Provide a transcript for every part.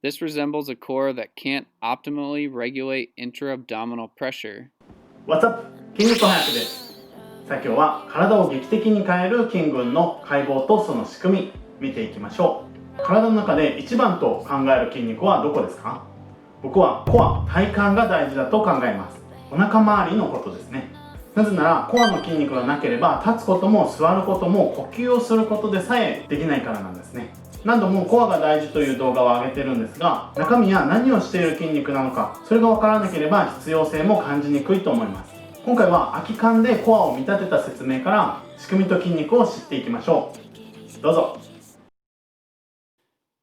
This resembles a core that can't optimally regulate intra-abdominal pressure. What's up? 筋肉翻訳です。さあ今日は体を劇的に変える筋群の解剖とその仕組み見ていきましょう。体の中で一番と考える筋肉はどこですか？僕はコア、体幹が大事だと考えます。お腹周りのことですね。なぜならコアの筋肉がなければ立つことも座ることも呼吸をすることでさえできないからなんですね。何度もコアが大事という動画を上げてるんですが、中身や何をしている筋肉なのか、それが分からなければ必要性も感じにくいと思います。今回は空き缶でコアを見立てた説明から仕組みと筋肉を知っていきましょう。どうぞ。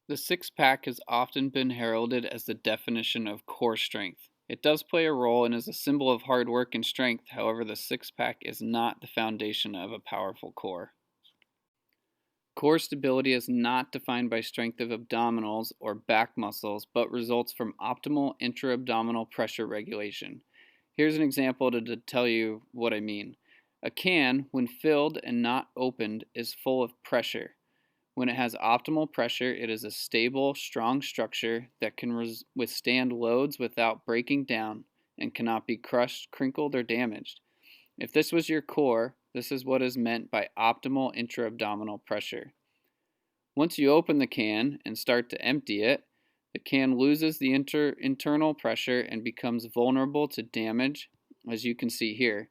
The six-pack has often been heralded as the definition of core strength. It does play a role and is a symbol of hard work and strength. However, the six-pack is not the foundation of a powerful core. Core stability is not defined by strength of abdominals or back muscles, but results from optimal intra-abdominal pressure regulation. Here's an example to tell you what I mean. A can, when filled and not opened, is full of pressure. When it has optimal pressure, it is a stable, strong structure that can withstand loads without breaking down and cannot be crushed, crinkled, or damaged. If this was your core, this is what is meant by optimal intra-abdominal pressure. Once you open the can and start to empty it, the can loses the internal pressure and becomes vulnerable to damage, as you can see here.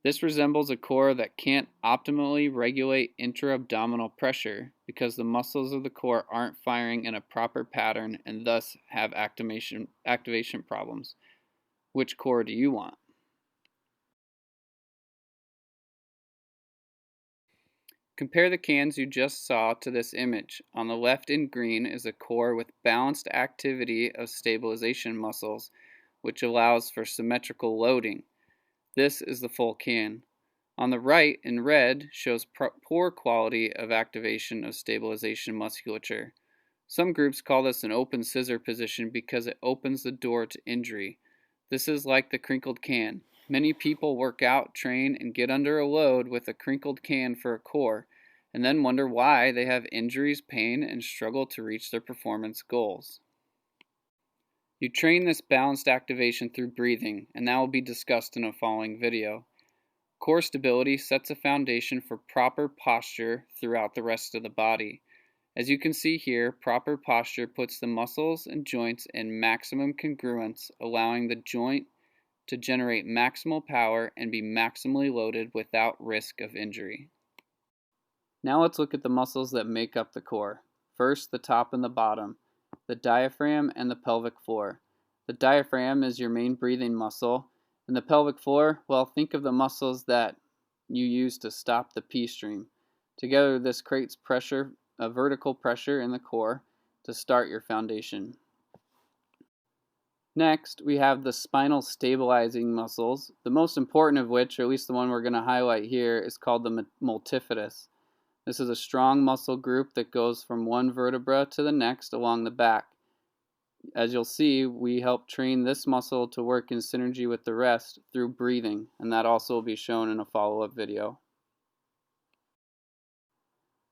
This resembles a core that can't optimally regulate intra-abdominal pressure because the muscles of the core aren't firing in a proper pattern and thus have activation problems. Which core do you want? Compare the cans you just saw to this image. On the left in green is a core with balanced activity of stabilization muscles, which allows for symmetrical loading. This is the full can. On the right in red shows poor quality of activation of stabilization musculature. Some groups call this an open scissor position because it opens the door to injury. This is like the crinkled can. Many people work out, train, and get under a load with a crinkled can for a core, and then wonder why they have injuries, pain, and struggle to reach their performance goals. You train this balanced activation through breathing, and that will be discussed in a following video. Core stability sets a foundation for proper posture throughout the rest of the body. As you can see here, proper posture puts the muscles and joints in maximum congruence, allowing the joint to generate maximal power and be maximally loaded without risk of injury. Now let's look at the muscles that make up the core. First, the top and the bottom, the diaphragm and the pelvic floor. The diaphragm is your main breathing muscle, and the pelvic floor, well, think of the muscles that you use to stop the pee stream. Together, this creates pressure, a vertical pressure in the core to start your foundation. Next, we have the spinal stabilizing muscles, the most important of which, or at least the one we're going to highlight here, is called the multifidus. This is a strong muscle group that goes from one vertebra to the next along the back. As you'll see, we help train this muscle to work in synergy with the rest through breathing, and that also will be shown in a follow-up video.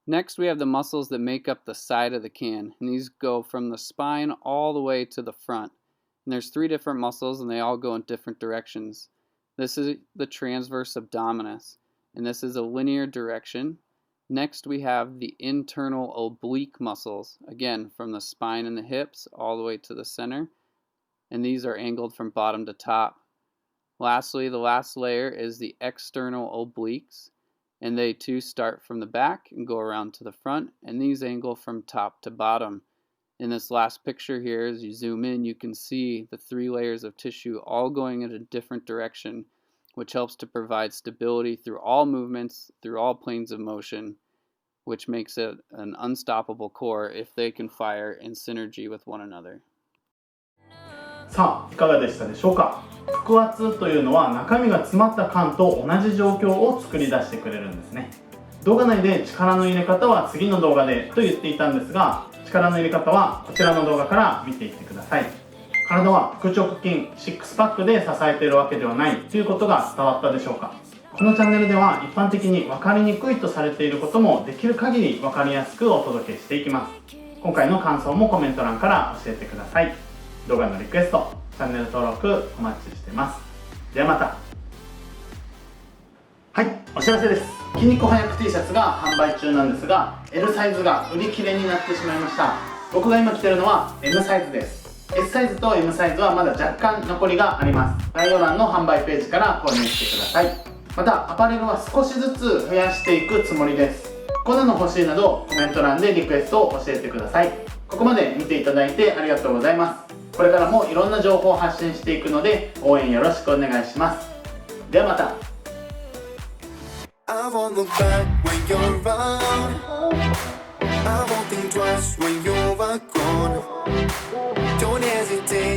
Next, we have the muscles that make up the side of the can, and these go from the spine all the way to the front. And there's three different muscles, and they all go in different directions. This is the transverse abdominis, and this is a linear direction. Next, we have the internal oblique muscles, again from the spine and the hips all the way to the center, and these are angled from bottom to top. Lastly, the last layer is the external obliques, and they too start from the back and go around to the front, and these angle from top to bottom. In this last picture here, as you zoom in, you can see the three layers of tissue all going in a different direction, which helps to provide stability through all movements, through all planes of motion, which makes it an unstoppable core if they can fire in synergy with one another. さあ、いかがでしたでしょうか？腹圧というのは中身が詰まった缶と同じ状況を作り出してくれるんですね。動画内で力の入れ方は次の動画でと言っていたんですが、力の入れ方はこちらの動画から見ていってください。体は腹直筋、シックスパックで支えているわけではないということが伝わったでしょうか。このチャンネルでは一般的に分かりにくいとされていることもできる限り分かりやすくお届けしていきます。今回の感想もコメント欄から教えてください。動画のリクエスト、チャンネル登録お待ちしてます。ではまた。はい、お知らせです。筋肉翻訳 T シャツが販売中なんですが、 L サイズが売り切れになってしまいました。僕が今着てるのは M サイズです。 S サイズと M サイズはまだ若干残りがあります。概要欄の販売ページから購入してください。またアパレルは少しずつ増やしていくつもりです。こんなの欲しいなどコメント欄でリクエストを教えてください。ここまで見ていただいてありがとうございます。これからもいろんな情報を発信していくので応援よろしくお願いします。ではまた。I won't look back when you're around. I won't think twice when you're gone. Don't hesitate.